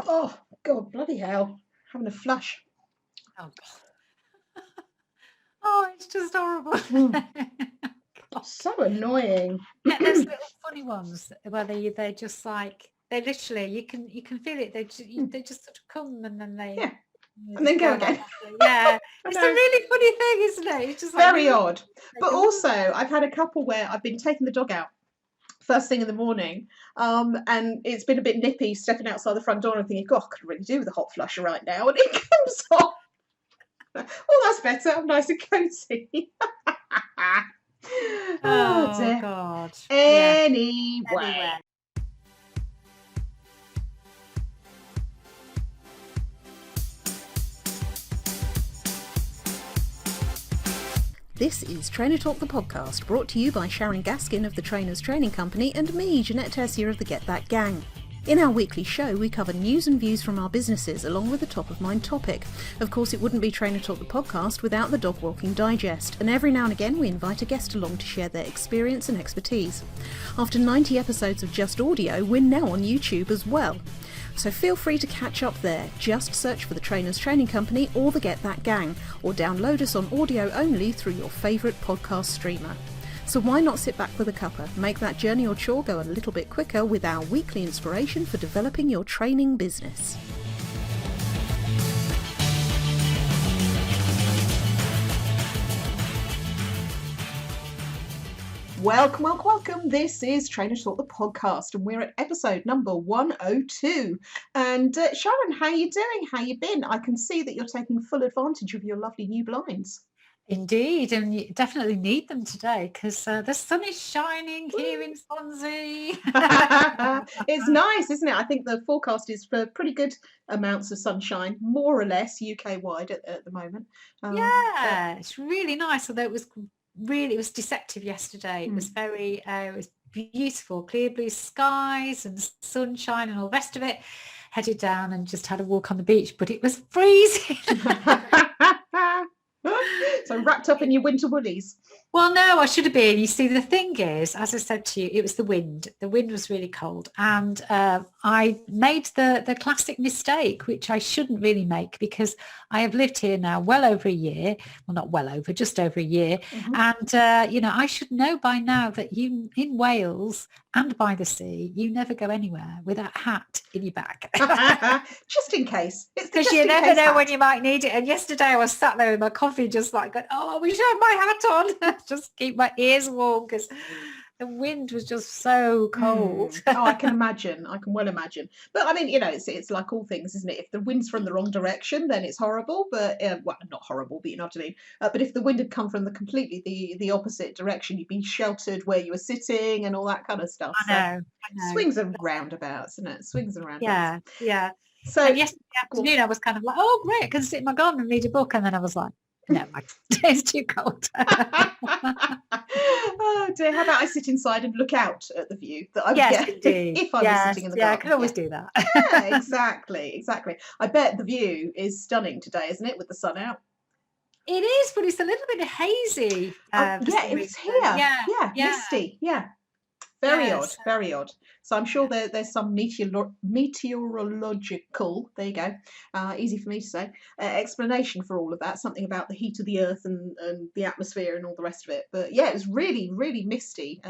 Oh, God, bloody hell. Having a flush. Oh, God. Oh, it's just horrible. Mm, God. so annoying. Yeah, those little funny ones where they're just like they literally you can feel it. They just sort of come and then Yeah, they and then just go go like again. that. Yeah, I it's a know. really funny thing, isn't it? It's just like Very really odd. they But go. also, I've had a couple where I've been taking the dog out first thing in the morning, and it's been a bit nippy stepping outside the front door and thinking, God, I could really do with a hot flusher right now. And it comes off. Oh, that's better. I'm nice and cozy. Oh, Oh dear. God. Yeah. Anyway. Anyway. This is Trainer Talk the podcast, brought to you by Sharon Gaskin of the Trainers Training Company and me, Ginette of the Get That Gang. In our weekly show, we cover news and views from our businesses along with a top-of-mind topic. Of course, it wouldn't be Trainer Talk the podcast without the Dog Walking Digest, and every now and again we invite a guest along to share their experience and expertise. After 90 episodes of just audio, we're now on YouTube as well. So feel free to catch up there. Just search for the Trainers Training Company or the Get That Gang, or download us on audio only through your favourite podcast streamer. So why not sit back with a cuppa, make that journey or chore go a little bit quicker with our weekly inspiration for developing your training business. Welcome, welcome, welcome. This is Trainer Talk the podcast, and we're at episode number 102. And Sharon, how you doing? How you been? I can see that you're taking full advantage of your lovely new blinds. Indeed, and you definitely need them today because the sun is shining here in Swansea. It's nice, isn't it? I think the forecast is for pretty good amounts of sunshine, more or less UK-wide at the moment. Yeah, it's really nice. Although it was deceptive yesterday. It was very, it was beautiful, clear blue skies and sunshine and all the rest of it. Headed down and just had a walk on the beach, but it was freezing. So wrapped up in your winter woolies. Well, no, I should have been. You see, the thing is, as I said to you, it was the wind. The wind was really cold. And I made the classic mistake, which I shouldn't really make because I have lived here now well over a year. Well, not well over, just over a year. Mm-hmm. And, I should know by now that you in Wales and by the sea, you never go anywhere with that hat in your bag. Just in case. Because you never know when you might need it. And yesterday I was sat there with my coffee just like, oh, I wish I had my hat on. Just keep my ears warm because the wind was just so cold. Oh, I can imagine. I can well imagine. But I mean, it's like all things, isn't it? If the wind's from the wrong direction, then it's horrible. But well, not horrible, but you know what I mean. But if the wind had come from the opposite direction, you'd be sheltered where you were sitting and all that kind of stuff. I know. Swings and roundabouts, isn't it? Swings and roundabouts. Yeah. So and yesterday afternoon, I was kind of like, oh, great, I can sit in my garden and read a book. And then I was like, no, it's too cold. Oh dear, how about I sit inside and look out at the view that I would yes, get indeed. if I was sitting in the garden. I can always do that. Yeah, exactly. I bet the view is stunning today, isn't it, with the sun out? It is, but it's a little bit hazy. Yeah, it's here. Yeah, misty. Yeah. Very odd. So I'm sure there's some meteorological, there you go, easy for me to say, explanation for all of that, something about the heat of the earth and the atmosphere and all the rest of it. But yeah, it was really, really misty,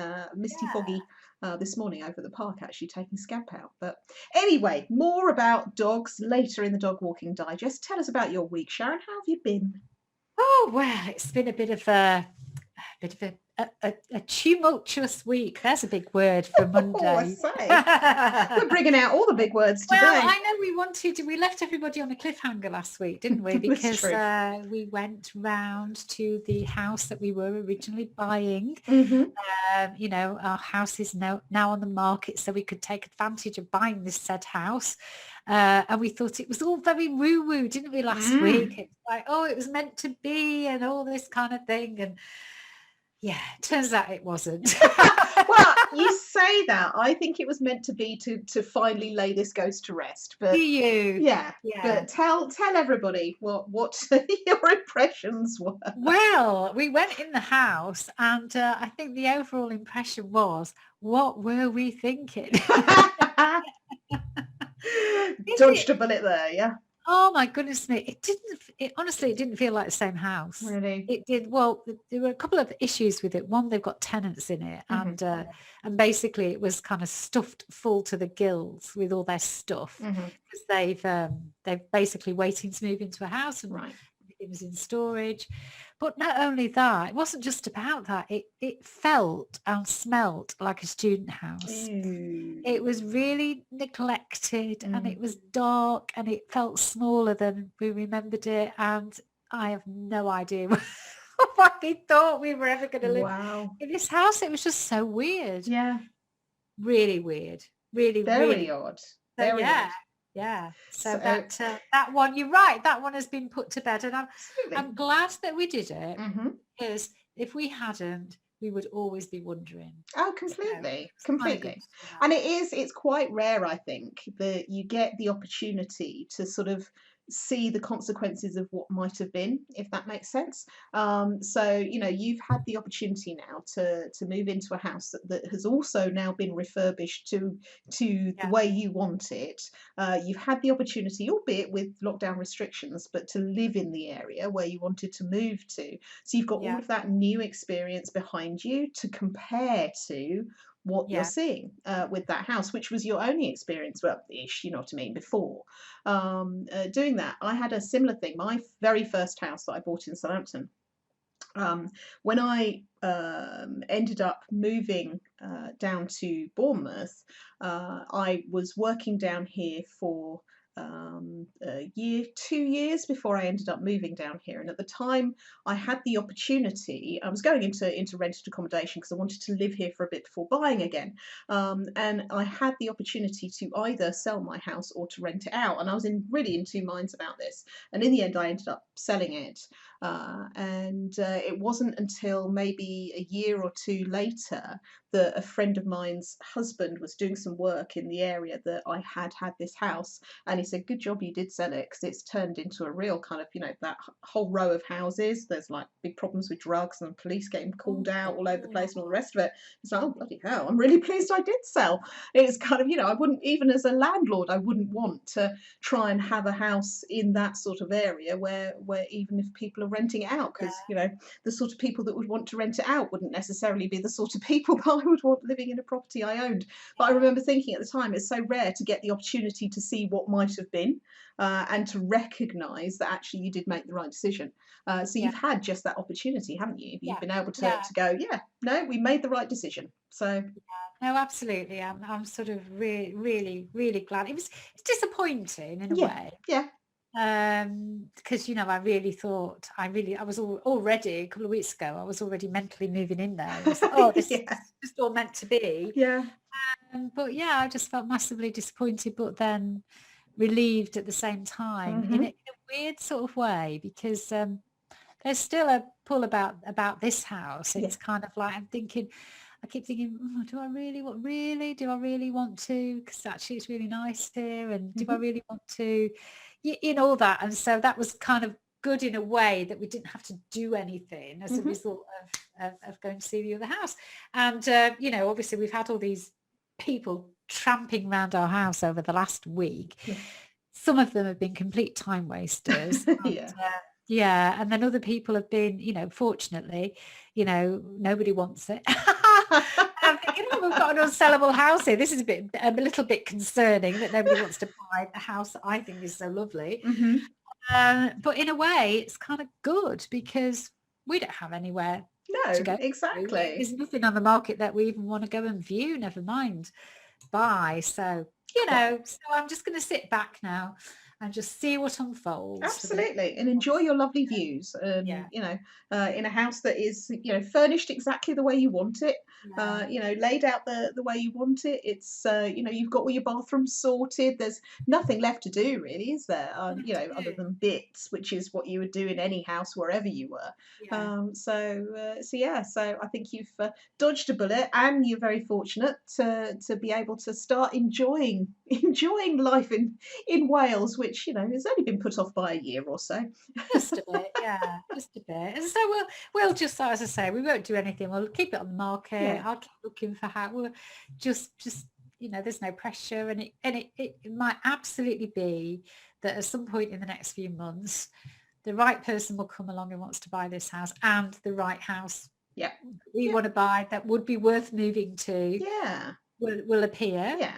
foggy this morning over at the park, actually taking Scamp out. But anyway, more about dogs later in the Dog Walking Digest. Tell us about your week, Sharon. How have you been? Oh, well, it's been a bit of a tumultuous week. There's a big word for Monday. I say. We're bringing out all the big words today. Well, I know we left everybody on a cliffhanger last week, didn't we? Because we went round to the house that we were originally buying. Mm-hmm. Our house is now on the market, so we could take advantage of buying this said house. And we thought it was all very woo-woo, didn't we, last week? It's like, oh, it was meant to be and all this kind of thing. And yeah, turns out it wasn't. Well, you say that. I think it was meant to be to finally lay this ghost to rest. But do you? Yeah. But tell everybody what your impressions were. Well, we went in the house and I think the overall impression was, what were we thinking? dodged a bullet there, yeah? Oh my goodness me! It honestly, it didn't feel like the same house. Really? It did. Well, there were a couple of issues with it. One, they've got tenants in it, Mhm. and basically it was kind of stuffed full to the gills with all their stuff Mhm. because they've basically waiting to move into a house and Right. everything was in storage. But not only that, it wasn't just about that. It felt and smelt like a student house. Ooh. It was really neglected and it Mm. was dark and it felt smaller than we remembered it. And I have no idea why we thought we were ever going to live Wow. in this house. It was just so weird. Yeah. Really weird. Really, really. Very odd. So Very yeah. odd. Yeah. So So that one, you're right. That one has been put to bed. And I'm absolutely. glad that we did it Mhm. because if we hadn't, we would always be wondering. Oh, So completely, it's kind of good completely. to do that. And it's quite rare, I think, that you get the opportunity to sort of see the consequences of what might have been, if that makes sense. So, you've had the opportunity now to move into a house that has also now been refurbished to the Yeah. way you want it. You've had the opportunity, albeit with lockdown restrictions, but to live in the area where you wanted to move to. So you've got all Yeah. of that new experience behind you to compare to what you're Yeah. seeing with that house, which was your only experience, well, ish, you know what I mean, before doing that. I had a similar thing. My very first house that I bought in Southampton, when I ended up moving down to Bournemouth, I was working down here for a year, 2 years before I ended up moving down here. And at the time, I had the opportunity. I was going into rented accommodation because I wanted to live here for a bit before buying again. And I had the opportunity to either sell my house or to rent it out. And I was really in two minds about this. And in the end, I ended up selling it. And it wasn't until maybe a year or two later that a friend of mine's husband was doing some work in the area that I had this house, and he said, "Good job you did sell it because it's turned into a real kind of that whole row of houses. There's like big problems with drugs and police getting called out all over the place and all the rest of it." It's like, oh bloody hell! I'm really pleased I did sell. It's kind of I wouldn't, even as a landlord, I wouldn't want to try and have a house in that sort of area where even if people are renting it out, because the sort of people that would want to rent it out wouldn't necessarily be the sort of people that I would want living in a property I owned. But I remember thinking at the time, it's so rare to get the opportunity to see what might have been, and to recognise that actually you did make the right decision. So Yeah. you've had just that opportunity, haven't you? You've Yeah. been able to Yeah. go, yeah, no, we made the right decision. So No, absolutely. I'm sort of really, really glad. It's disappointing in a yeah, way. yeah. Because I really thought I was already a couple of weeks ago, I was already mentally moving in there. I was like, oh, this Yeah. is just all meant to be. Yeah. But yeah, I just felt massively disappointed, but then relieved at the same time in a weird sort of way, because there's still a pull about this house. Yeah. It's kind of like I keep thinking, oh, do I really want to? Because actually it's really nice here, and do I really want to? All that. And so that was kind of good in a way that we didn't have to do anything as a result of going to see the other house. And, obviously we've had all these people tramping around our house over the last week. Yeah. Some of them have been complete time wasters. And, yeah. and then other people have been, fortunately, nobody wants it. I'm thinking, oh, we've got an unsellable house here. This is a little bit concerning that nobody wants to buy a house that I think is so lovely. But in a way, it's kind of good because we don't have anywhere to go. Exactly. There's nothing on the market that we even want to go and view, never mind buy. So, so I'm just going to sit back now and just see what unfolds. Absolutely, and enjoy your lovely views. In a house that is, furnished exactly the way you want it. Laid out the way you want it. It's, you've got all your bathrooms sorted. There's nothing left to do, really, is there? Other than bits, which is what you would do in any house wherever you were. So I think you've dodged a bullet, and you're very fortunate to be able to start enjoying life in Wales, which has only been put off by a year or so. Just a bit, just a bit. And so we'll just, as I say, we won't do anything. We'll keep it on the market. I'll keep looking for how we'll just there's no pressure, and it might absolutely be that at some point in the next few months, the right person will come along who wants to buy this house, and the right house Yeah. we want to buy that would be worth moving to Yeah. will appear. Yeah.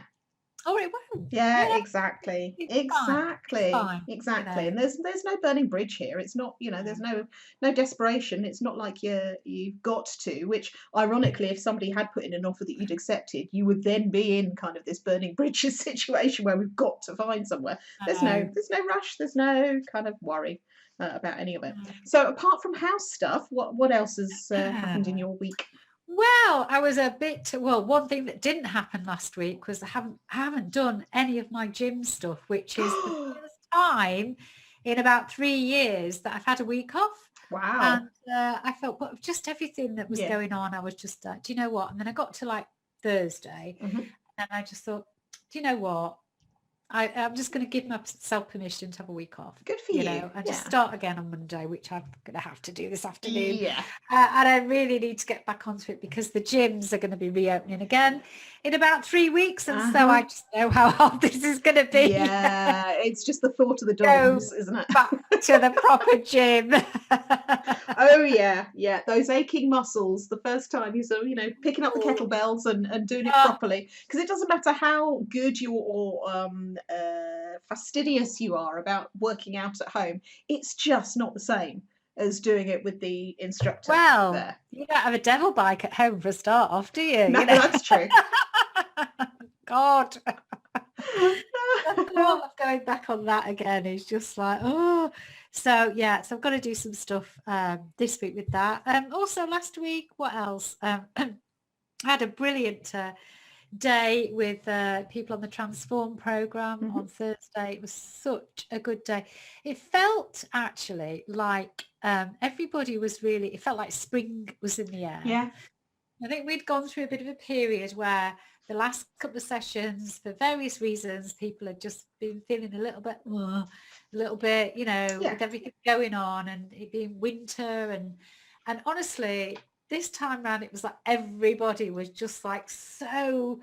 Or it won't. Yeah, exactly. It's Exactly. fine, Exactly. And there's no burning bridge here. It's not, there's no desperation. It's not like you've got to, which ironically, if somebody had put in an offer that you'd accepted, you would then be in kind of this burning bridges situation where we've got to find somewhere. There's no rush, there's no kind of worry about any of it. So apart from house stuff, what else has happened in your week? Well, I was one thing that didn't happen last week was I haven't done any of my gym stuff, which is the first time in about 3 years that I've had a week off. Wow. And I felt just everything that was going on, I was just, do you know what? And then I got to like Thursday and I just thought, do you know what? I'm just going to give myself permission to have a week off. Good for you. And just start again on Monday, which I'm going to have to do this afternoon. Yeah. And I really need to get back onto it because the gyms are going to be reopening again in about 3 weeks. And so I just know how hard this is going to be. Yeah, it's just the thought of the DOMs, isn't it? Back to the proper gym. Oh, yeah. Yeah, those aching muscles, the first time you're sort of, picking up the kettlebells and doing it properly. Because it doesn't matter how good you or fastidious you are about working out at home, it's just not the same as doing it with the instructor. Well, there. You don't have a devil bike at home for a start off, do you? No, that's true. God. The thought of going back on that again is just like, oh. So I've got to do some stuff this week with that. Also last week, what else? I had a brilliant day with people on the Transform program on Thursday. It was such a good day. It felt actually like everybody was it felt like spring was in the air. Yeah. I think we'd gone through a bit of a period where the last couple of sessions, for various reasons, people had just been feeling a little bit, with everything going on and it being winter. And honestly, this time around, it was like everybody was just like so,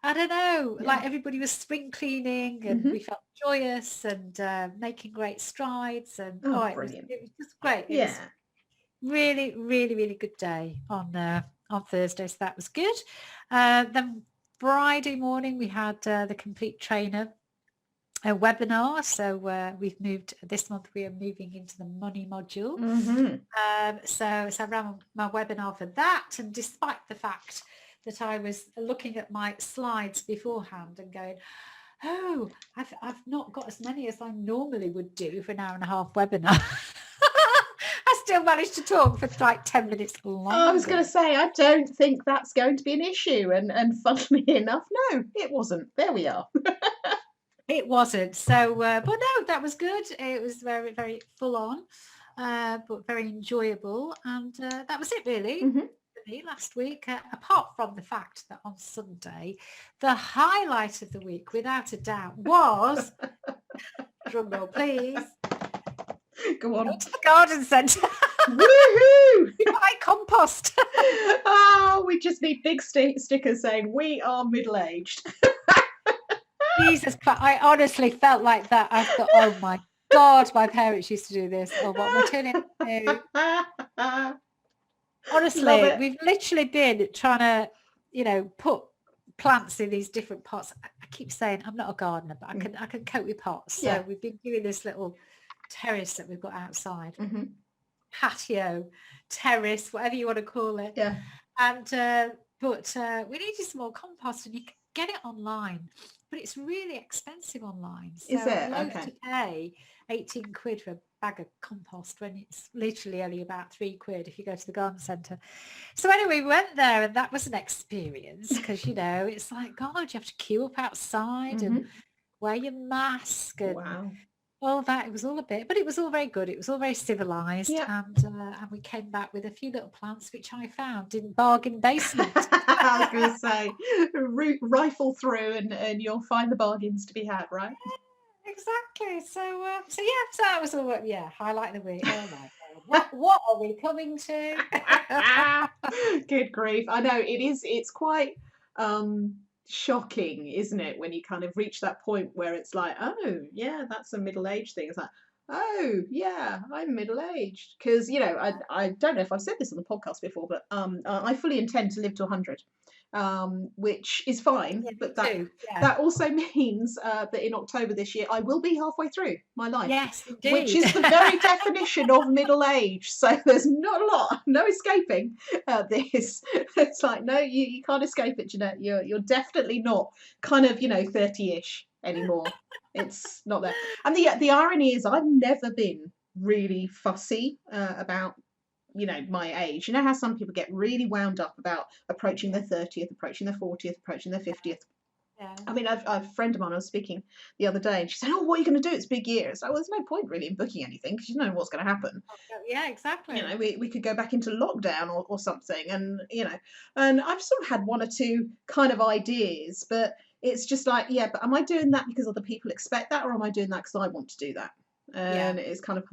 I don't know, like everybody was spring cleaning and we felt joyous and making great strides. And it was just great. It was really, really, really good day on Thursday. So that was good. Then Friday morning, we had the Complete Trainer a webinar. So we've moved this month. We are moving into the money module. So I ran my webinar for that, and despite the fact that I was looking at my slides beforehand and going, oh, I've not got as many as I normally would do for an hour and a half webinar. I still managed to talk for like 10 minutes longer. I was going to say, I don't think that's going to be an issue. And funnily enough, no, it wasn't. There we are. It wasn't. So, but no, that was good. It was very, very full on, but very enjoyable. And that was it really for me last week, apart from the fact that on Sunday, the highlight of the week, without a doubt, was, drum roll please, go on, go to the garden centre. Woohoo! Buy compost. Oh, we just need big stickers saying we are middle-aged. Jesus Christ, I honestly felt like that. I thought, oh my God, my parents used to do this. Or what we're turning into. Honestly, we've literally been trying to, put plants in these different pots. I keep saying I'm not a gardener, but I can cope with pots. So we've been doing this little terrace that we've got outside. Patio, terrace, whatever you want to call it. Yeah. And but we needed some more compost, and you can get it online, but it's really expensive online. So is it? Okay. To pay 18 quid for a bag of compost when it's literally only about 3 quid if you go to the garden centre. So anyway, we went there, and that was an experience because it's like, God, you have to queue up outside and wear your mask and all that. It was all a bit, but it was all very good. It was all very civilized. And we came back with a few little plants which I found in bargain basement. I was going to say, rifle through and you'll find the bargains to be had, right? Yeah, exactly. So that was all. Highlight of the week. Oh my God, what are we coming to? Good grief! I know it is. It's quite shocking, isn't it, when you kind of reach that point where it's like, oh yeah, that's a middle age thing. It's like, oh yeah, I'm middle aged, because I don't know if I've said this on the podcast before, but I fully intend to live to 100, which is fine, Yeah, me but that too. Yeah. that also means that in October this year I will be halfway through my life, Yes, which indeed. is the very definition of middle age. So there's not a lot, no escaping this. It's like, no, you can't escape it, Ginette. You're definitely not kind of 30-ish anymore. It's not there. And the irony is, I've never been really fussy about my age. You know how some people get really wound up about approaching their 30th, approaching their 40th, approaching their 50th. Yeah. I mean, I've a friend of mine, I was speaking the other day, and she said, oh, what are you going to do? It's a big year. It's like, well, there's no point really in booking anything, because you don't know what's going to happen. Yeah, exactly. We could go back into lockdown or something, and and I've sort of had one or two kind of ideas, but it's just like, yeah, but am I doing that because other people expect that, or am I doing that because I want to do that? And it's kind of,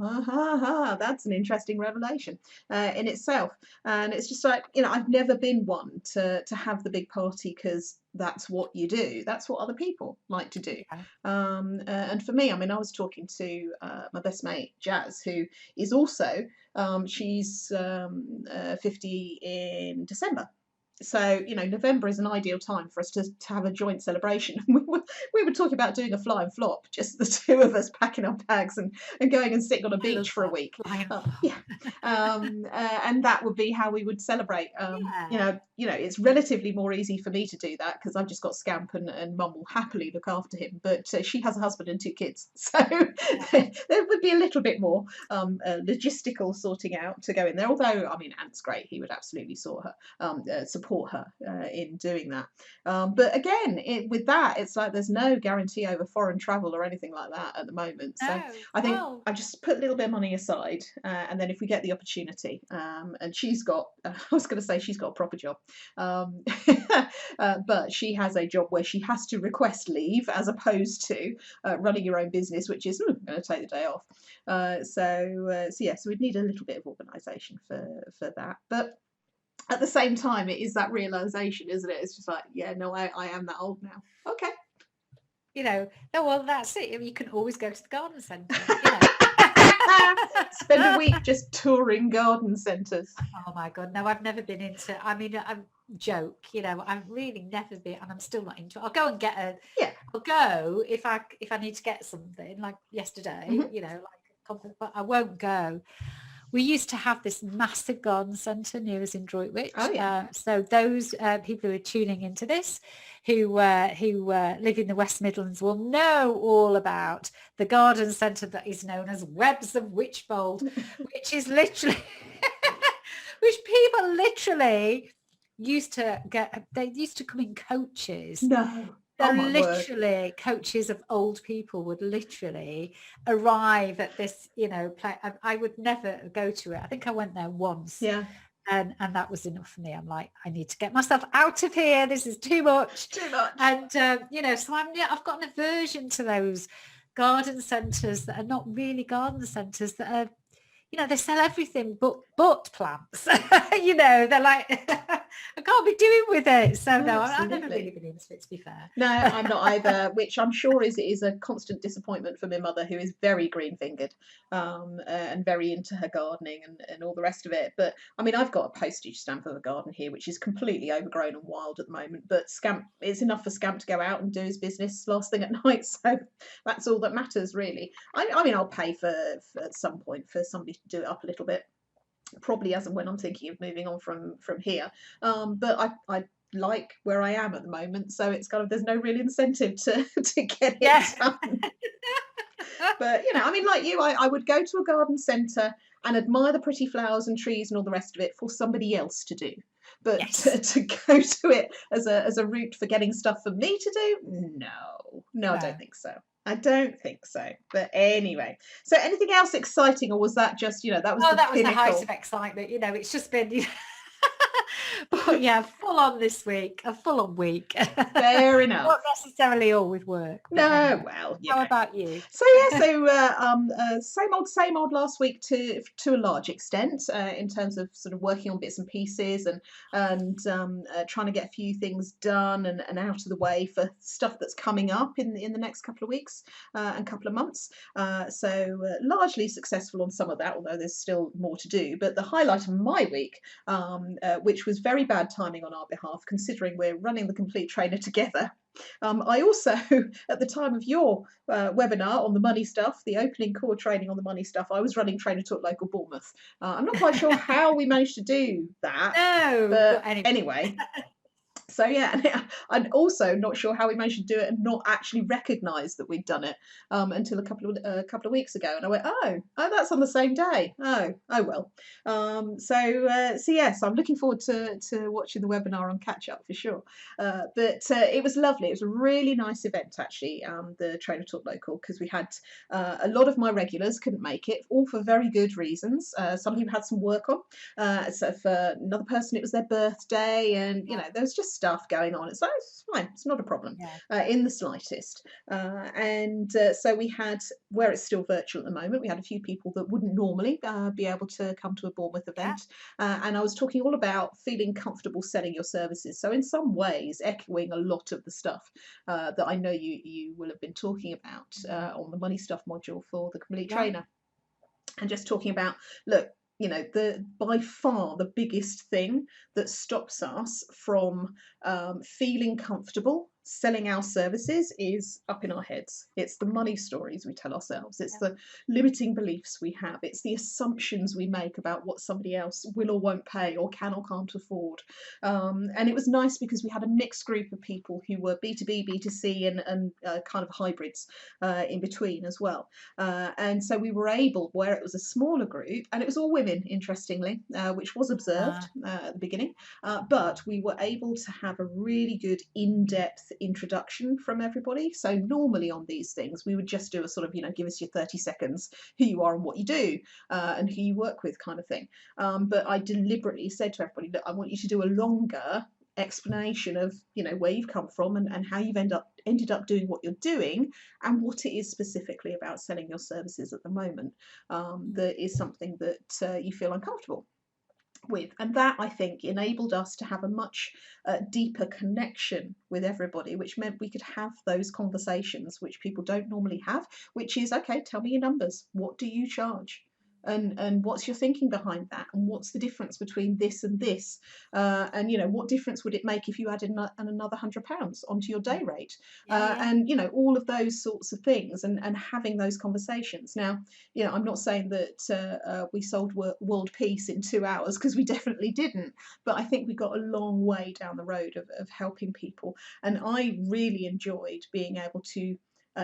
that's an interesting revelation in itself. And it's just like, I've never been one to have the big party because that's what you do. That's what other people like to do. And for me, I mean, I was talking to my best mate, Jazz, who is also, she's 50 in December. So November is an ideal time for us to have a joint celebration. We were talking about doing a fly and flop, just the two of us packing our bags and going and sitting on a beach for a week. And that would be how we would celebrate. It's relatively more easy for me to do that because I've just got Scamp, and Mum will happily look after him. But she has a husband and 2 kids, so there would be a little bit more logistical sorting out to go in there. Although, I mean, Ant's great; he would absolutely support her in doing that. But again, with that, it's like there's no guarantee over foreign travel or anything like that at the moment. So I think I just put a little bit of money aside, and then if we get the opportunity, and she's got, I was going to say she's got a proper job, but she has a job where she has to request leave as opposed to running your own business, which is going to take the day off. So we'd need a little bit of organisation for that, but at the same time, it is that realization, isn't it? It's just like, yeah, no, I am that old now. Okay. No, well, that's it. You can always go to the garden centre. Spend a week just touring garden centres. Oh my God, no, I've never been into. I mean, I'm joke. I've really never been, and I'm still not into it. I'll go and get a. Yeah. I'll go if I need to get something like yesterday. But I won't go. We used to have this massive garden centre near us in Droitwich. Oh, yeah. So those people who are tuning into this, who live in the West Midlands, will know all about the garden centre that is known as Webs of Witchfold, which is literally, which people literally used to get. They used to come in coaches. No. Literally, coaches of old people would literally arrive at this, play. I would never go to it. I think I went there once. Yeah. And that was enough for me. I'm like, I need to get myself out of here. This is too much. Too much. And, so I've got an aversion to those garden centres that are not really garden centres, that are, they sell everything but plants. They're like, I can't be doing with it. So no, I've never really been into it, to be fair. No, I'm not either, which I'm sure is a constant disappointment for my mother, who is very green-fingered and very into her gardening and all the rest of it. But I mean, I've got a postage stamp of a garden here, which is completely overgrown and wild at the moment. But Scamp, it's enough for Scamp to go out and do his business last thing at night. So that's all that matters, really. I mean, I'll pay for at some point for somebody to do it up a little bit, probably as and when I'm thinking of moving on from here. But I like where I am at the moment, so it's kind of, there's no real incentive to get it done. But I mean, like you, I would go to a garden centre and admire the pretty flowers and trees and all the rest of it for somebody else to do. But to go to it as a route for getting stuff for me to do, no, I don't think so. I don't think so. But anyway, so anything else exciting, or was that just, that was the pinnacle? The height of excitement. It's just been, But yeah, full on this week, a full on week. Fair enough. Not necessarily all with work, but No, anyway. well, How about you? So yeah, same old last week to a large extent in terms of sort of working on bits and pieces and trying to get a few things done and out of the way for stuff that's coming up in the next couple of weeks and couple of months. Largely successful on some of that, although there's still more to do. But the highlight of my week, which was very bad timing on our behalf, considering we're running the Complete Trainer together. I also, at the time of your webinar on the money stuff, the opening core training on the money stuff, I was running Trainer Talk Local Bournemouth. I'm not quite sure how we managed to do that. No, but anyway. So yeah, I'm also not sure how we managed to do it and not actually recognise that we'd done it until a couple of weeks ago, and I went, oh, that's on the same day. Oh well. So yes, I'm looking forward to watching the webinar on catch up for sure. But it was lovely. It was a really nice event actually. The Trainer Talk Local, because we had a lot of my regulars couldn't make it, all for very good reasons. Some people had some work on. So for another person, it was their birthday, and there was just stuff going on. So it's fine. It's not a problem in the slightest. So we had, where it's still virtual at the moment, we had a few people that wouldn't normally be able to come to a Bournemouth event. And I was talking all about feeling comfortable selling your services. So in some ways, echoing a lot of the stuff that I know you will have been talking about on the money stuff module for the Complete Trainer. And just talking about, look, by far the biggest thing that stops us from feeling comfortable selling our services is up in our heads. It's the money stories we tell ourselves. It's the limiting beliefs we have. It's the assumptions we make about what somebody else will or won't pay or can or can't afford. And it was nice because we had a mixed group of people who were B2B, B2C and kind of hybrids in between as well. And so we were able, where it was a smaller group, and it was all women, interestingly, which was observed at the beginning, but we were able to have a really good in-depth introduction from everybody. So normally on these things, we would just do a sort of, give us your 30 seconds, who you are and what you do and who you work with kind of thing. But I deliberately said to everybody, look, I want you to do a longer explanation of where you've come from and how you've ended up doing what you're doing and what it is specifically about selling your services at the moment that is something that you feel uncomfortable with. And that, I think, enabled us to have a much deeper connection with everybody, which meant we could have those conversations which people don't normally have, which is, okay, tell me your numbers, what do you charge? And what's your thinking behind that, and what's the difference between this and this, and what difference would it make if you added another £100 onto your day rate, and all of those sorts of things, and having those conversations. Now, I'm not saying that we sold world peace in 2 hours, because we definitely didn't, but I think we got a long way down the road of helping people, and I really enjoyed being able to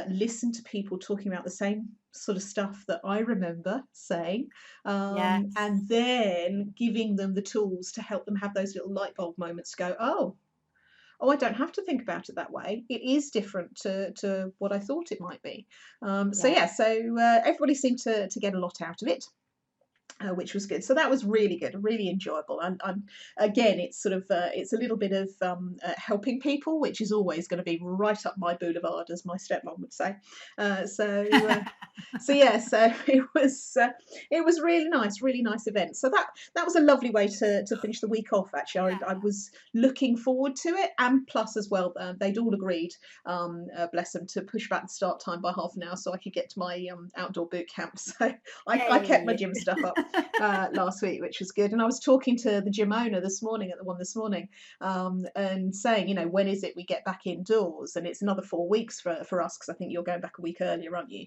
listen to people talking about the same sort of stuff that I remember saying, and then giving them the tools to help them have those little light bulb moments to go, oh, I don't have to think about it that way. It is different to what I thought it might be. So everybody seemed to get a lot out of it. Which was good. So that was really good, really enjoyable. And again, it's sort of it's a little bit of helping people, which is always going to be right up my boulevard, as my stepmom would say. So it was really nice event. So that was a lovely way to finish the week off. Actually, I was looking forward to it, and plus as well, they'd all agreed, bless them, to push back the start time by half an hour so I could get to my outdoor boot camp. So I kept my gym stuff up last week, which was good. And I was talking to the gym owner this morning, and saying, when is it we get back indoors? And it's another 4 weeks for us, because I think you're going back a week earlier, aren't you?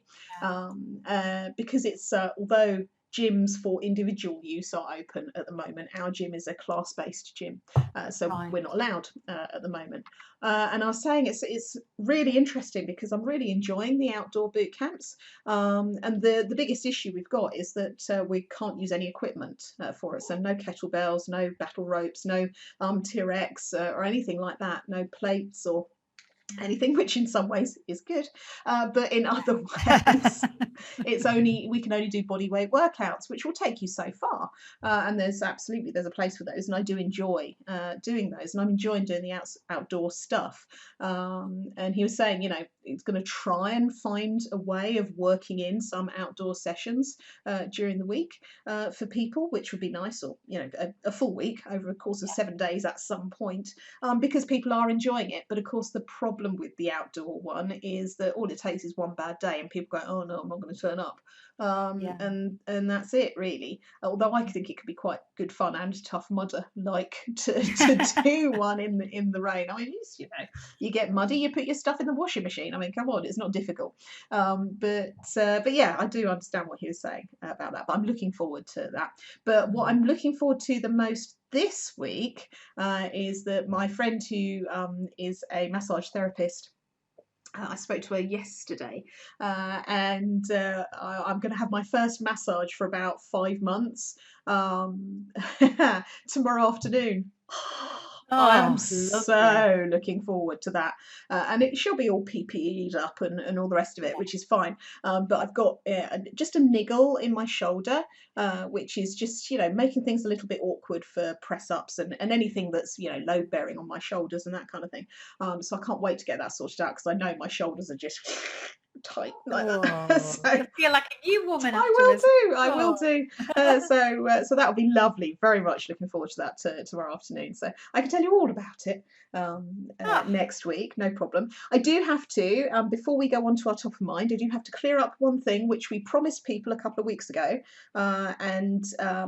Because it's although gyms for individual use are open at the moment, our gym is a class-based gym, so we're not allowed at the moment. And I was saying it's really interesting, because I'm really enjoying the outdoor boot camps, and the biggest issue we've got is that we can't use any equipment for it, so no kettlebells, no battle ropes, no T-Rex or anything like that, no plates or anything, which in some ways is good, but in other ways we can only do body weight workouts, which will take you so far, and there's a place for those, and I do enjoy doing those, and I'm enjoying doing the outdoor stuff. And he was saying, it's going to try and find a way of working in some outdoor sessions during the week for people, which would be nice, or a full week over a course of 7 days at some point, because people are enjoying it. But of course, the problem with the outdoor one is that all it takes is one bad day and people go, oh no, I'm not going to turn up, and that's it really. Although I think it could be quite good fun and tough mudder, like to do one in the rain. I mean, you get muddy, you put your stuff in the washing machine. I mean, come on, it's not difficult. But yeah, I do understand what he was saying about that, but I'm looking forward to that. But what I'm looking forward to the most this week is that my friend who is a massage therapist, I spoke to her yesterday, and I'm going to have my first massage for about 5 months tomorrow afternoon. I am so looking forward to that, and she'll be all PPE'd up and all the rest of it, which is fine. But I've got just a niggle in my shoulder, which is just making things a little bit awkward for press ups and anything that's load bearing on my shoulders and that kind of thing. So I can't wait to get that sorted out, because I know my shoulders are just tight like that. So I feel like a new woman. I will do. So that'll be lovely. Very much looking forward to that tomorrow afternoon. So I can tell you all about it next week, no problem. I do have to, before we go on to our top of mind, I do have to clear up one thing which we promised people a couple of weeks ago, and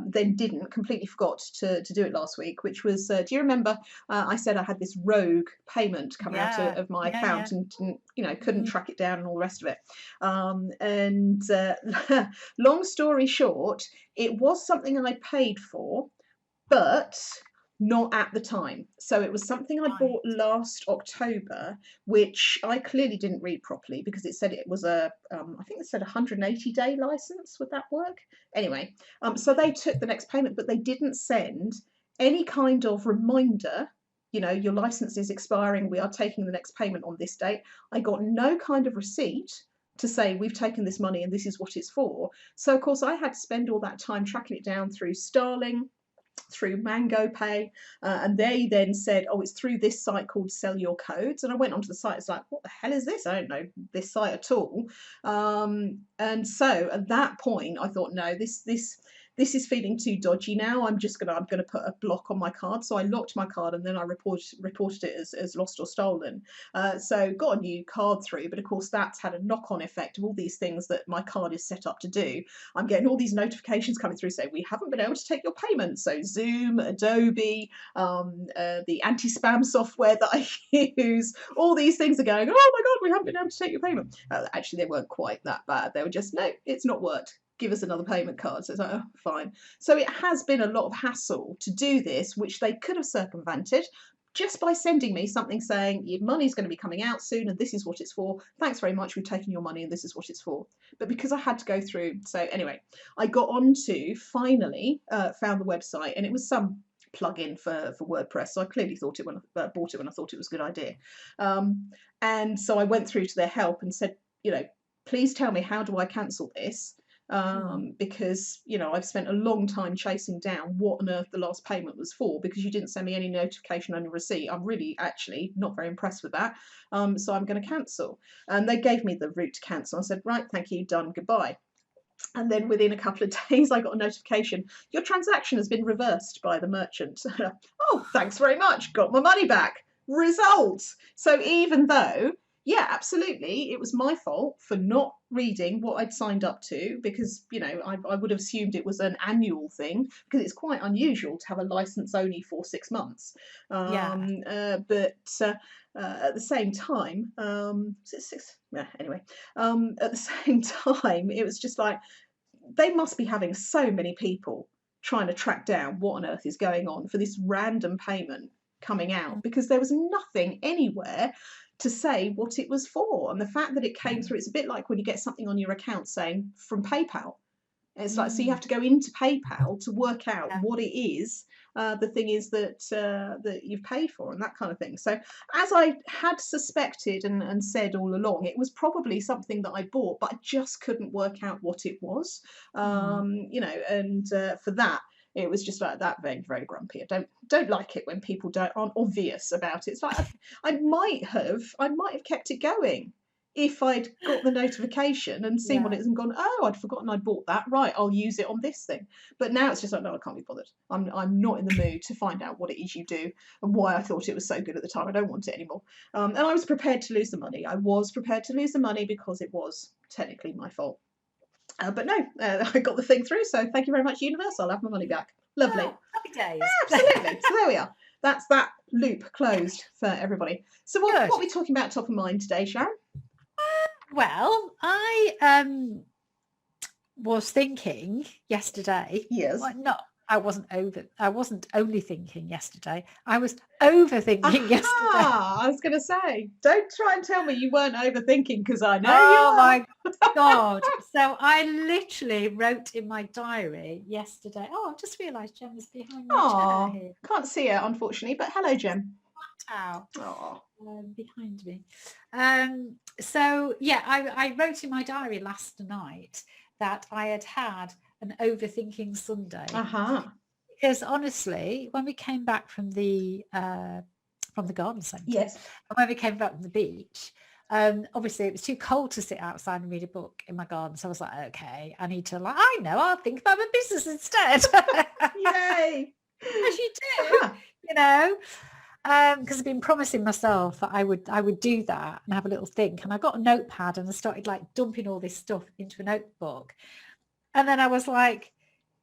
then completely forgot to do it last week, which was, do you remember I said I had this rogue payment come out of my account and couldn't track it down and all the rest of it. And long story short, it was something I paid for, but not at the time. So it was something I bought last October, which I clearly didn't read properly, because it said it was I think it said 180-day license. Would that work? Anyway, so they took the next payment, but they didn't send any kind of reminder, your license is expiring, we are taking the next payment on this date. I got no kind of receipt to say we've taken this money and this is what it's for. So of course I had to spend all that time tracking it down through Starling, through Mango Pay, and they then said, oh, it's through this site called Sell Your Codes. And I went onto the site, it's like, what the hell is this? I don't know this site at all. And so at that point I thought, no, this is feeling too dodgy now. I'm gonna put a block on my card. So I locked my card, and then I reported it as lost or stolen. So got a new card through, but of course that's had a knock-on effect of all these things that my card is set up to do. I'm getting all these notifications coming through saying we haven't been able to take your payment. So Zoom, Adobe, the anti-spam software that I use, all these things are going, oh my God, we haven't been able to take your payment. Actually, they weren't quite that bad. They were just, no, it's not worked. Give us another payment card. So it's like, oh, fine. So it has been a lot of hassle to do this, which they could have circumvented just by sending me something saying your money's going to be coming out soon and this is what it's for. Thanks very much. We've taken your money and this is what it's for. But because I had to go through. So anyway, I got on to finally found the website, and it was some plugin for WordPress. So I clearly thought bought it when I thought it was a good idea. And so I went through to their help and said, please tell me, how do I cancel this? Because I've spent a long time chasing down what on earth the last payment was for, because you didn't send me any notification on your receipt. I'm really actually not very impressed with that, so I'm going to cancel. And they gave me the route to cancel. I said, right, thank you, done, goodbye. And then within a couple of days I got a notification, your transaction has been reversed by the merchant. Oh, thanks very much, got my money back. Results. So even though, yeah, absolutely, it was my fault for not reading what I'd signed up to, because I would have assumed it was an annual thing, because it's quite unusual to have a license only for 6 months. But at the same time, is it 6? Yeah, anyway, at the same time, it was just like, they must be having so many people trying to track down what on earth is going on for this random payment coming out, because there was nothing anywhere to say what it was for. And the fact that it came through, it's a bit like when you get something on your account saying from PayPal. It's like, so you have to go into PayPal to work out what it is, the thing is that that you've paid for, and that kind of thing. So as I had suspected and said all along, it was probably something that I bought, but I just couldn't work out what it was. You know, and for that, it was just like that, very, very grumpy. I don't like it when people aren't obvious about it. It's like I might have kept it going if I'd got the notification and seen what it is and gone, oh, I'd forgotten I'd bought that. Right, I'll use it on this thing. But now it's just like, no, I can't be bothered. I'm not in the mood to find out what it is you do and why I thought it was so good at the time. I don't want it anymore. And I was prepared to lose the money. I was prepared to lose the money because it was technically my fault. But no, I got the thing through. So thank you very much, universe. I'll have my money back. Lovely. Oh, happy days. Absolutely. So there we are. That's that loop closed for everybody. So what are we talking about top of mind today, Sharon? Well, I was thinking yesterday. Yes. Well, I wasn't only thinking yesterday. I was overthinking yesterday. I was going to say, don't try and tell me you weren't overthinking, because I know Oh you are. my God. So I literally wrote in my diary yesterday. Oh, I've just realised Jem is behind my chair here. Can't see her, unfortunately, but hello, Jem. Behind me. So yeah, I wrote in my diary last night that I had an overthinking Sunday. Because honestly, when we came back from the garden centre, yes, and when we came back from the beach, obviously it was too cold to sit outside and read a book in my garden. So I was like, okay, I need to I'll think about my business instead. Yay! As you do, you know. Because I've been promising myself that I would do that and have a little think. And I got a notepad and I started like dumping all this stuff into a notebook. And then I was like,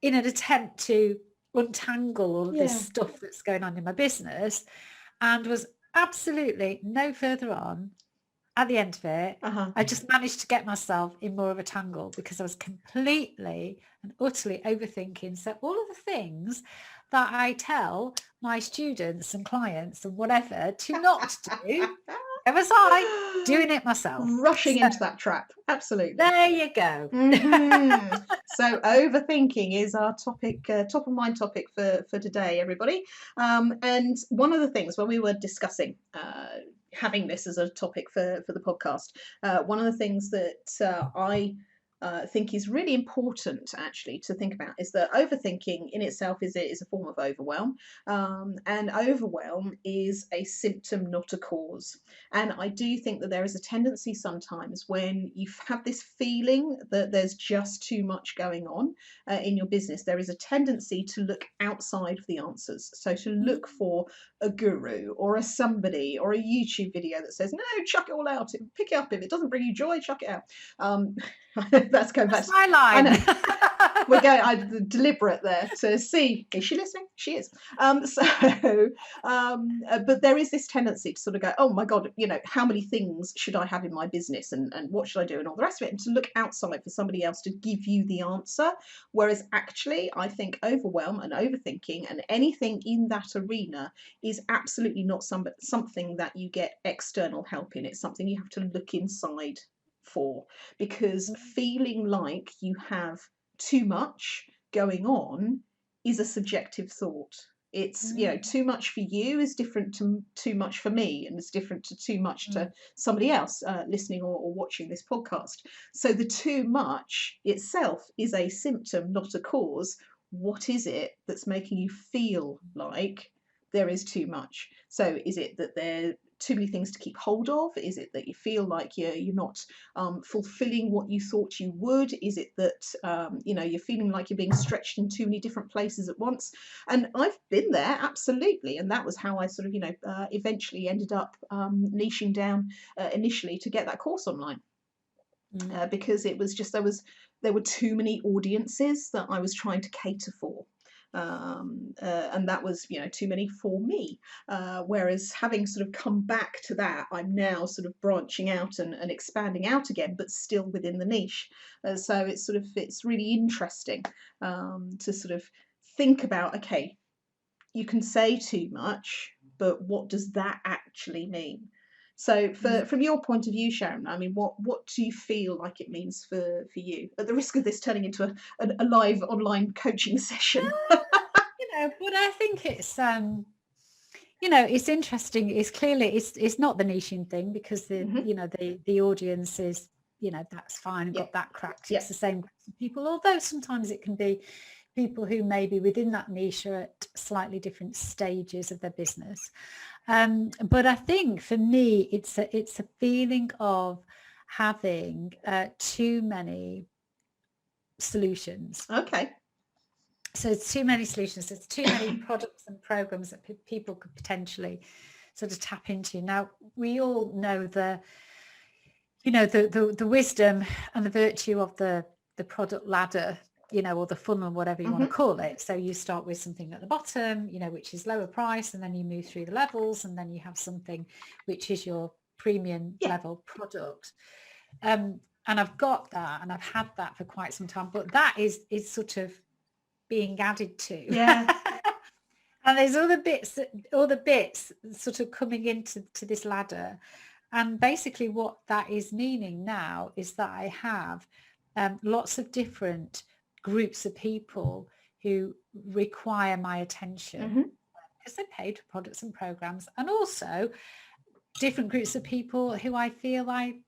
in an attempt to untangle all of this stuff that's going on in my business, and was absolutely no further on at the end of it. I just managed to get myself in more of a tangle because I was completely and utterly overthinking. So all of the things that I tell my students and clients and whatever to not do, there was I doing it myself. Rushing into that trap. Absolutely. There you go. So overthinking is our topic, top of mind topic for today, everybody. And one of the things when we were discussing having this as a topic for the podcast, one of the things that I think is really important actually to think about is that overthinking in itself is a form of overwhelm, and overwhelm is a symptom, not a cause. And I do think that there is a tendency sometimes when you have this feeling that there's just too much going on in your business, there is a tendency to look outside of the answers. So to look for a guru or a somebody or a YouTube video that says, no, chuck it all out, pick it up, if it doesn't bring you joy, chuck it out. That's going back. That's my line. I know. We're going deliberate there to see, is she listening? She is. But there is this tendency to sort of go, oh my God, you know, how many things should I have in my business and what should I do and all the rest of it, and to look outside for somebody else to give you the answer. Whereas actually, I think overwhelm and overthinking and anything in that arena is absolutely not something that you get external help in. It's something you have to look inside for, because feeling like you have too much going on is a subjective thought. It's, you know, too much for you is different to too much for me, and it's different to too much to somebody else listening or watching this podcast. So the too much itself is a symptom, not a cause. What is it that's making you feel like there is too much? So is it that there too many things to keep hold of? Is it that you feel like you're not fulfilling what you thought you would? Is it that you know, you're feeling like you're being stretched in too many different places at once? And I've been there, absolutely, and that was how I sort of, you know, eventually ended up niching down initially to get that course online, because it was just there were too many audiences that I was trying to cater for. And that was, you know, too many for me. Whereas having sort of come back to that, I'm now sort of branching out and expanding out again, but still within the niche. So it's really interesting to sort of think about, okay, you can say too much, but what does that actually mean? So from your point of view, Sharon, I mean, what do you feel like it means for you? At the risk of this turning into a live online coaching session. You But I think it's it's interesting. It's clearly it's not the niching thing, because the audience is, that's fine and Yeah. got that cracked. Yeah. It's the same groups of people, although sometimes it can be people who maybe within that niche are at slightly different stages of their business. But I think for me, it's a feeling of having too many solutions. Okay. So it's too many solutions. There's too many products and programs that people could potentially sort of tap into. Now, we all know the wisdom and the virtue of the product ladder, or the funnel, whatever you want to call it. So you start with something at the bottom, which is lower price, and then you move through the levels, and then you have something which is your premium level product. And I've got that, and I've had that for quite some time, but that is sort of being added to. Yeah. And there's other bits sort of coming into this ladder. And basically what that is meaning now is that I have lots of different groups of people who require my attention because they're paid for products and programs, and also different groups of people who I feel I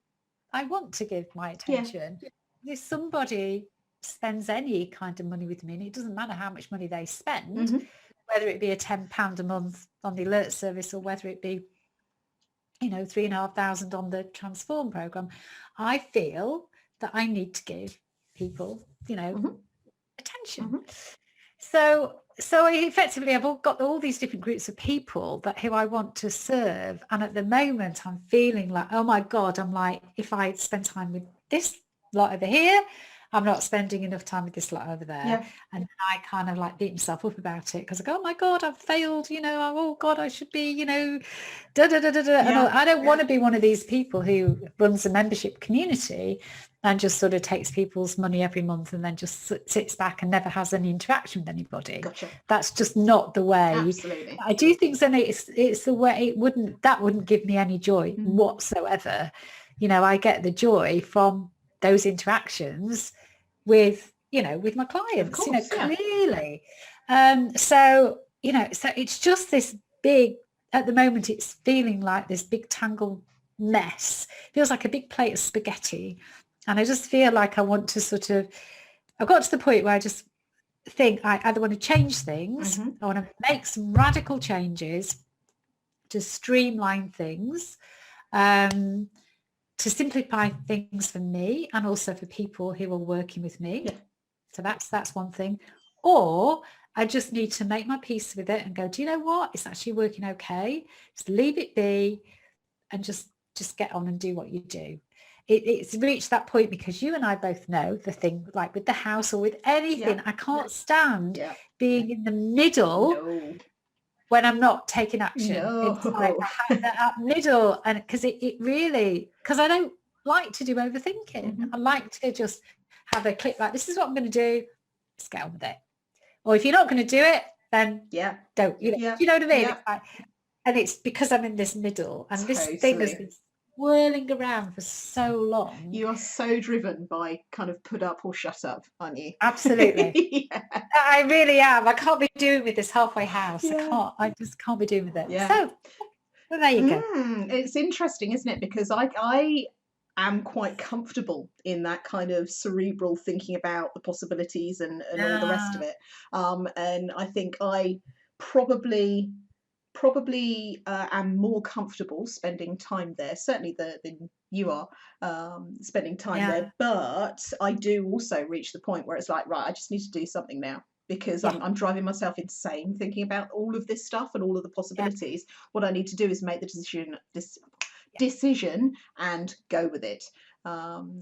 want to give my attention. If somebody spends any kind of money with me, and it doesn't matter how much money they spend, whether it be a £10 a month on the alert service, or whether it be £3,500 on the Transform program, I feel that I need to give people attention. So effectively I've got all these different groups of people who I want to serve, and at the moment I'm feeling like, oh my God, I'm like, if I spend time with this lot over here, I'm not spending enough time with this lot over there. And I kind of like beat myself up about it, because I go, oh my God, I've failed, oh God, I should be, da da da da da. And I don't want to be one of these people who runs a membership community and just sort of takes people's money every month and then just sits back and never has any interaction with anybody. Gotcha. That's just not the way. Absolutely. I do think then it's the way that wouldn't give me any joy whatsoever. I get the joy from those interactions with my clients, clearly. So it's just this big, at the moment it's feeling like this big tangled mess. It feels like a big plate of spaghetti, and I just feel like I want to I've got to the point where I just think I either want to change things, I want to make some radical changes to streamline things, to simplify things for me and also for people who are working with me. So that's one thing. Or I just need to make my peace with it and go, do you know what? It's actually working okay. Just leave it be and just get on and do what you do. It's reached that point, because you and I both know the thing, like with the house or with anything, I can't stand being in the middle when I'm not taking action. It's like that middle, and because it really, because I don't like to do overthinking. I like to just have a click, like, this is what I'm going to do, just get on with it. Or if you're not going to do it, then don't. Do you know what I mean? It's like, and it's because I'm in this middle, and this thing has been whirling around for so long. You are so driven by kind of put up or shut up, aren't you? Absolutely. I really am. I can't be doing with this halfway house. I just can't be doing with it. So well, there you go. It's interesting, isn't it? Because I am quite comfortable in that kind of cerebral thinking about the possibilities and all the rest of it. And I think I probably am more comfortable spending time there, certainly than you are spending time there. But I do also reach the point where it's like, right, I just need to do something now, because I'm driving myself insane thinking about all of this stuff and all of the possibilities. What I need to do is make the decision and go with it.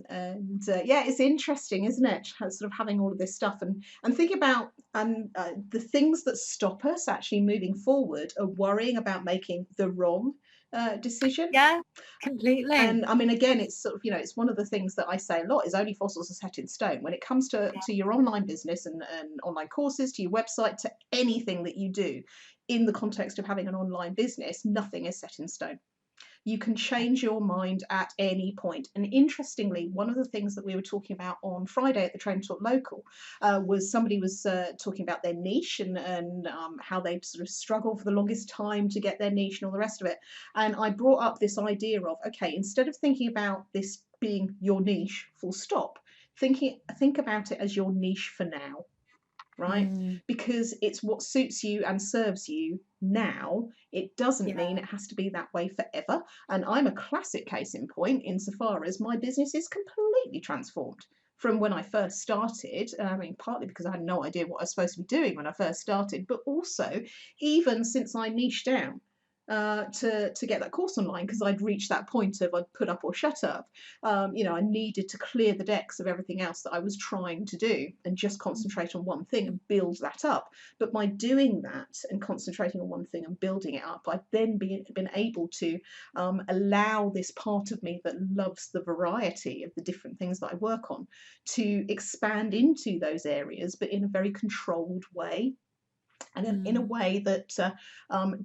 It's interesting, isn't it? Sort of having all of this stuff and think about the things that stop us actually moving forward are worrying about making the wrong decision. Yeah, completely. And I mean, again, it's sort of, it's one of the things that I say a lot is only fossils are set in stone. When it comes to your online business and online courses, to your website, to anything that you do in the context of having an online business, nothing is set in stone. You can change your mind at any point. And interestingly, one of the things that we were talking about on Friday at the Train Talk Local was somebody was talking about their niche and how they sort of struggle for the longest time to get their niche and all the rest of it. And I brought up this idea of, okay, instead of thinking about this being your niche, full stop, think about it as your niche for now, right? Because it's what suits you and serves you now. It doesn't mean it has to be that way forever. And I'm a classic case in point insofar as my business is completely transformed from when I first started. I mean, partly because I had no idea what I was supposed to be doing when I first started, but also even since I niched down to get that course online, because I'd reached that point of I'd put up or shut up. I needed to clear the decks of everything else that I was trying to do and just concentrate on one thing and build that up. But by doing that and concentrating on one thing and building it up, I've then been able to allow this part of me that loves the variety of the different things that I work on to expand into those areas, but in a very controlled way. And in a way that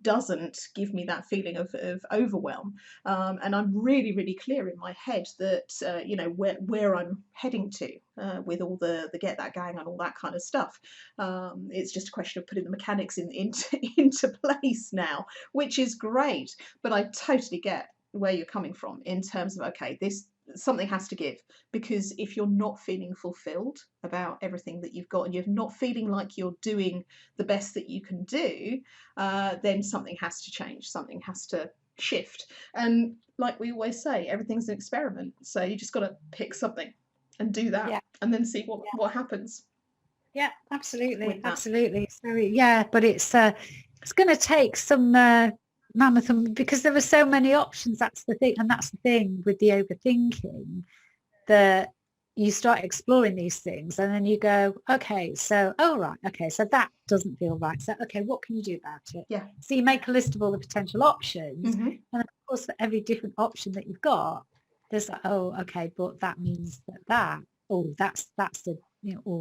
doesn't give me that feeling of overwhelm. And I'm really, really clear in my head that, where I'm heading to with all the Get That Gang and all that kind of stuff. It's just a question of putting the mechanics into place now, which is great. But I totally get where you're coming from in terms of, okay, something has to give, because if you're not feeling fulfilled about everything that you've got and you're not feeling like you're doing the best that you can do, then something has to change, something has to shift. And like we always say, everything's an experiment, so you just got to pick something and do that, and then see what happens. Yeah, absolutely. So but it's going to take some mammoth, because there are so many options. That's the thing, and that's the thing with the overthinking, that you start exploring these things and then you go, okay, so so that doesn't feel right, so okay, what can you do about it? So you make a list of all the potential options, and of course for every different option that you've got, there's like, oh, okay, but that means that's the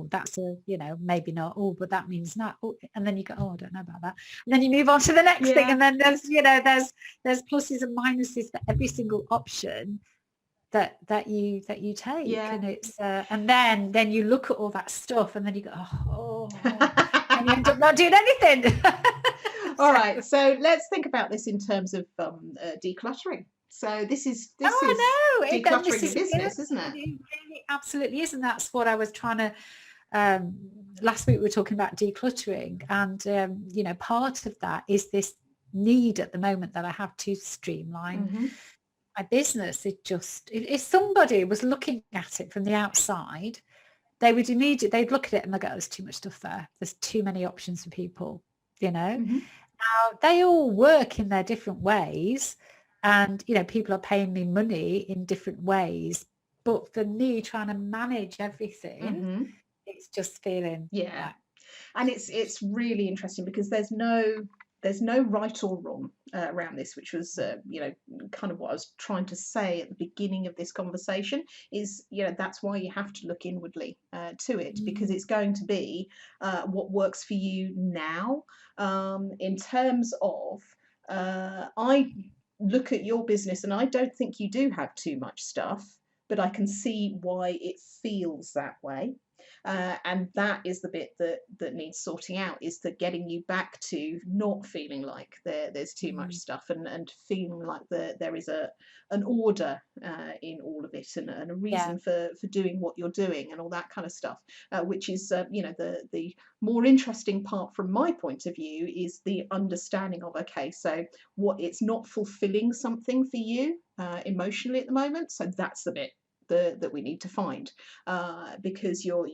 that's a, maybe not, but that means not. And then you go, I don't know about that. And then you move on to the next thing. And then there's pluses and minuses for every single option that you take. And it's, and then you look at all that stuff and then you go, and you end up not doing anything. All right. So let's think about this in terms of decluttering. So this is decluttering your business, isn't it? It really absolutely is. And that's what I was trying to, last week we were talking about decluttering, and part of that is this need at the moment that I have to streamline my business. If somebody was looking at it from the outside, they'd look at it and they go, there's too much stuff there, there's too many options for people, Now they all work in their different ways. And, people are paying me money in different ways. But for me, trying to manage everything, it's just feeling. Yeah. And it's really interesting because there's no right or wrong around this, which was, kind of what I was trying to say at the beginning of this conversation is, that's why you have to look inwardly to it, because it's going to be what works for you now. In terms of, I look at your business and I don't think you do have too much stuff, but I can see why it feels that way. And that is the bit that needs sorting out, is that getting you back to not feeling like there's too much stuff and feeling like there is an order in all of it and a reason for doing what you're doing and all that kind of stuff, which is the more interesting part from my point of view is the understanding of, okay, so what, it's not fulfilling something for you emotionally at the moment, so that's the bit that we need to find, because you're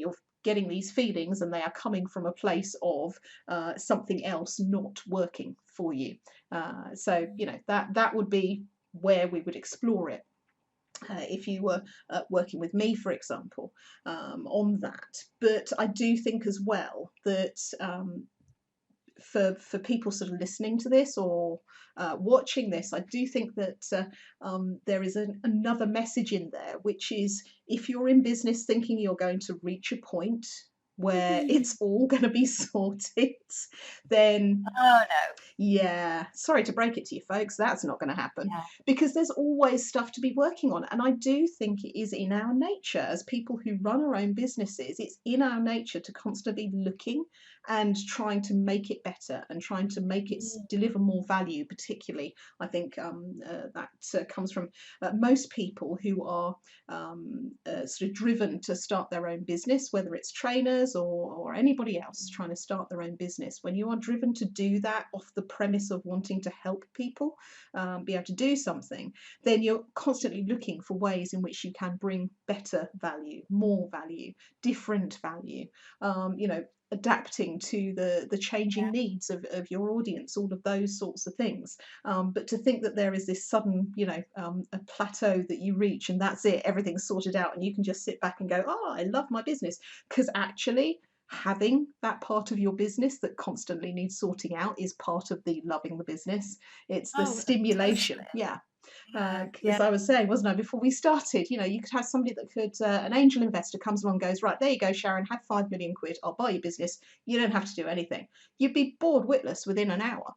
getting these feelings and they are coming from a place of something else not working for you. So that would be where we would explore it. If you were working with me, for example, on that. But I do think as well that for people sort of listening to this or watching this, I do think that there is another message in there, which is if you're in business thinking you're going to reach a point where it's all going to be sorted, then Oh no. yeah, sorry to break it to you folks, that's not going to happen, Yeah. because there's always stuff to be working on. And I do think it is in our nature as people who run our own businesses, it's in our nature to constantly looking and trying to make it better and trying to make it deliver more value. Particularly, I think that comes from most people who are sort of driven to start their own business, whether it's trainers or anybody else trying to start their own business. When you are driven to do that off the premise of wanting to help people be able to do something, then you're constantly looking for ways in which you can bring better value, more value, different value, adapting to the changing needs of your audience, all of those sorts of things. But to think that there is this sudden, a plateau that you reach and that's it, everything's sorted out and you can just sit back and go, oh, I love my business. Because actually having that part of your business that constantly needs sorting out is part of the loving the business. It's the stimulation. Yeah. As I was saying, wasn't I, before we started, you could have somebody that could, an angel investor comes along and goes, right, there you go, Sharon, have 5 million quid, I'll buy your business. You don't have to do anything. You'd be bored witless within an hour.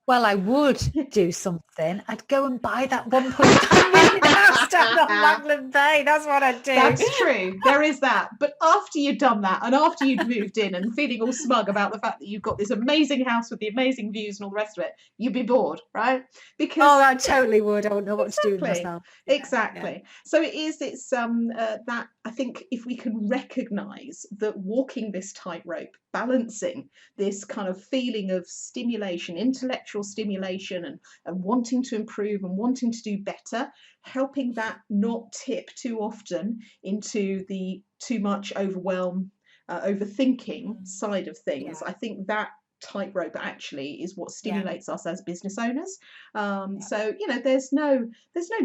Well, I would do something. I'd go and buy that 1.5 million house down on Langland Bay. That's what I'd do. That's true. There is that. But after you'd done that and after you'd moved in and feeling all smug about the fact that you've got this amazing house with the amazing views and all the rest of it, you'd be bored, right? Because I totally would. I wouldn't know what to do with myself. Exactly. Yeah. So it's that I think if we can recognise that walking this tightrope, balancing this kind of feeling of stimulation, intellectual stimulation and wanting to improve and wanting to do better, helping that not tip too often into the too much overwhelm, overthinking side of things. I think that tightrope actually is what stimulates us as business owners. So there's no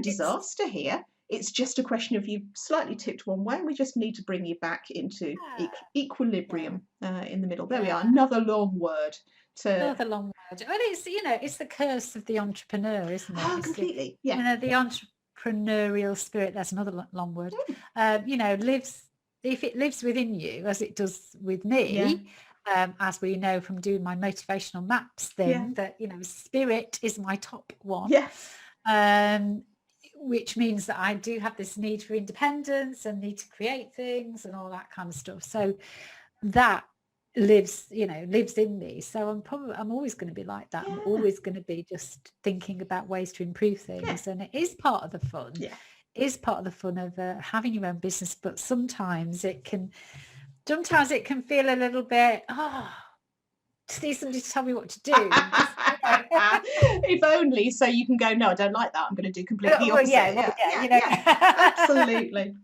disaster here. It's just a question of you slightly tipped one way. We just need to bring you back into equilibrium in the middle. There we are. Another long word. Another long word. Well, it's the curse of the entrepreneur, isn't it? Oh, completely. Yeah. The entrepreneurial spirit. That's another long word. If it lives within you, as it does with me. As we know from doing my motivational maps thing, that spirit is my top one. Which means that I do have this need for independence and need to create things and all that kind of stuff. So that lives in me. So I'm always going to be like that. I'm always going to be just thinking about ways to improve things, and it is part of the fun. It is part of the fun of having your own business. But sometimes it can feel a little bit, just need somebody to tell me what to do. If only so you can go, no, I don't like that. I'm going to do completely opposite.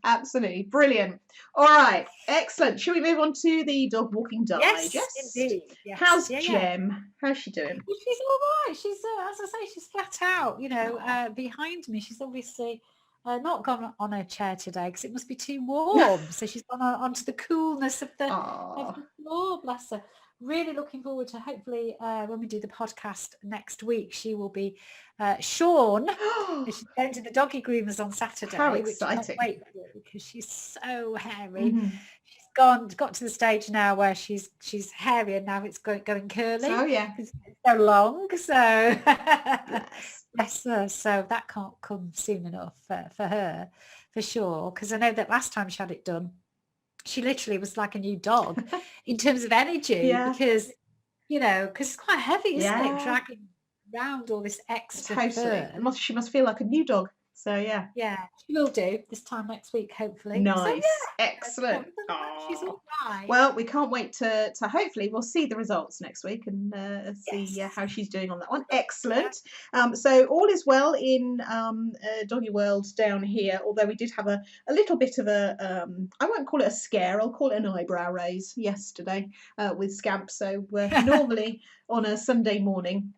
Absolutely. Brilliant. All right. Excellent. Shall we move on to the dog walking digest? Yes, indeed. Yes. How's Jem? How's she doing? Well, she's all right. She's, as I say, she's flat out, behind me. She's obviously... not gone on a chair today because it must be too warm. So she's gone onto the coolness of the floor, bless her. Really looking forward to hopefully when we do the podcast next week, she will be Sharon. She's going to the doggy groomers on Saturday. How exciting. Which I can't wait for because she's so hairy. Mm-hmm. She's got to the stage now where she's hairy and now it's going curly. Oh yeah. It's so long. So bless her. So that can't come soon enough for her, for sure. Because I know that last time she had it done, she literally was like a new dog in terms of energy because it's quite heavy, isn't it? Dragging around all this extra fur. She must feel like a new dog. So yeah, she will do this time next week, hopefully. Nice, excellent. She's all right. Well, we can't wait to hopefully we'll see the results next week and see how she's doing on that one. Excellent. So all is well in doggy world down here. Although we did have a little bit of a I won't call it a scare. I'll call it an eyebrow raise yesterday with Scamp. So normally on a Sunday morning,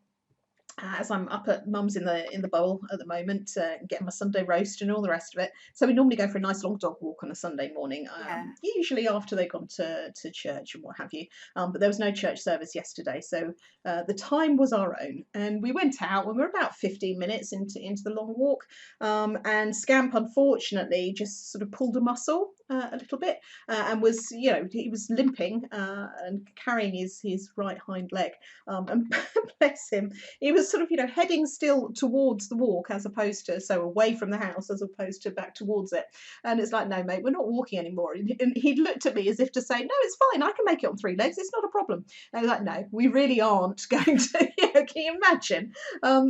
as I'm up at mum's in the bowl at the moment, getting my Sunday roast and all the rest of it. So we normally go for a nice long dog walk on a Sunday morning, Yeah. usually after they've gone to church and what have you. But there was no church service yesterday, so the time was our own, and we went out and we were about 15 minutes into the long walk, and Scamp unfortunately just sort of pulled a muscle a little bit, and was, he was limping and carrying his right hind leg, and bless him, he was sort of, heading still towards the walk as opposed to, so away from the house as opposed to back towards it. And it's like, no, mate, we're not walking anymore. And he looked at me as if to say, no, it's fine. I can make it on 3 legs. It's not a problem. And I was like, no, we really aren't going to, can you imagine?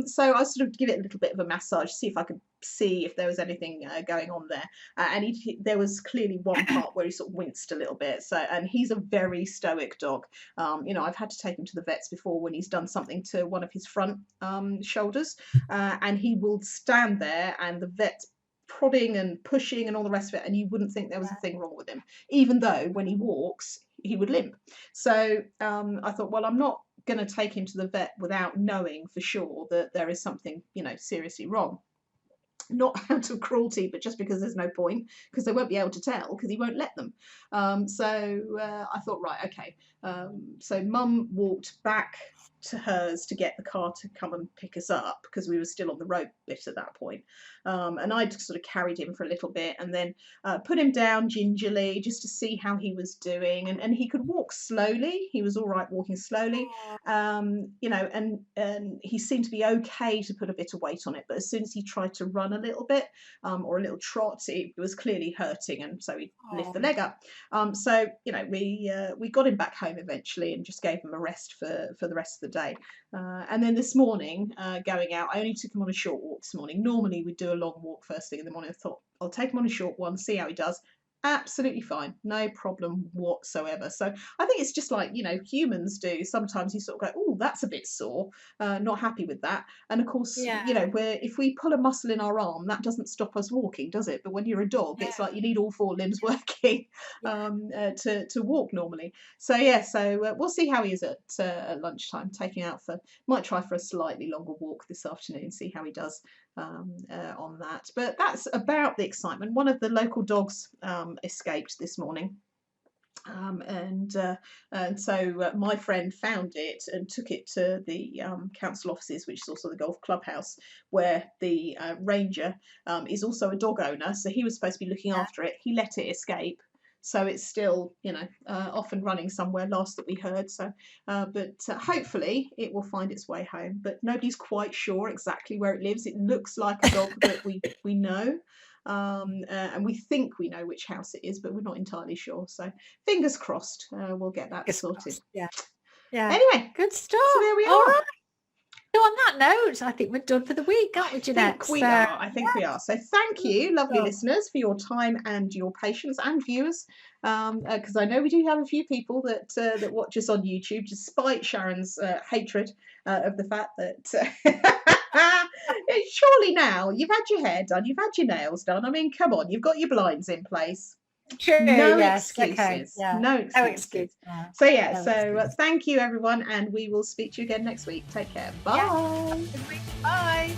So I sort of give it a little bit of a massage, see if I could see if there was anything going on there. And there was clearly one part where he sort of winced a little bit. So, and he's a very stoic dog. I've had to take him to the vets before when he's done something to one of his front shoulders, and he will stand there and the vet's prodding and pushing and all the rest of it, and you wouldn't think there was a thing wrong with him, even though when he walks he would limp. So I thought, well, I'm not going to take him to the vet without knowing for sure that there is something, seriously wrong. Not out of cruelty, but just because there's no point, because they won't be able to tell because he won't let them. So I thought, right, okay. So mum walked back to hers to get the car to come and pick us up because we were still on the road bit at that point. And I sort of carried him for a little bit and then put him down gingerly just to see how he was doing. And he could walk slowly. He was all right walking slowly, and he seemed to be okay to put a bit of weight on it. But as soon as he tried to run a little bit or a little trot, it was clearly hurting, and so he'd lift the leg up. So we got him back home eventually and just gave him a rest for the rest of the day. And then this morning, going out, I only took him on a short walk this morning. Normally we'd do a long walk first thing in the morning. I thought, I'll take him on a short one, see how he does. Absolutely fine, no problem whatsoever. So I think it's just like, humans do. Sometimes you sort of go, oh, that's a bit sore, not happy with that. And of course, if we pull a muscle in our arm, that doesn't stop us walking, does it? But when you're a dog, it's like you need all 4 limbs working to walk normally. So we'll see how he is at lunchtime. Taking out might try for a slightly longer walk this afternoon, see how he does on that. But that's about the excitement. One of the local dogs escaped this morning, and so my friend found it and took it to the council offices, which is also the golf clubhouse, where the ranger is also a dog owner, so he was supposed to be looking after it. He let it escape, so it's still, off and running somewhere, last that we heard. So, but hopefully it will find its way home. But nobody's quite sure exactly where it lives. It looks like a dog that we know, and we think we know which house it is, but we're not entirely sure. So fingers crossed, we'll get that sorted. Yeah. Anyway, good stuff. So there we are. All right. So on that note, I think we're done for the week, aren't we, Ginette? I think we are. So thank you, lovely listeners, for your time and your patience, and viewers, because I know we do have a few people that watch us on YouTube, despite Sharon's hatred of the fact that surely now you've had your hair done, you've had your nails done. I mean, come on, you've got your blinds in place. True, no yes, excuses. Okay, yeah. No excuses. So thank you everyone, and we will speak to you again next week. Take care. Bye. Bye.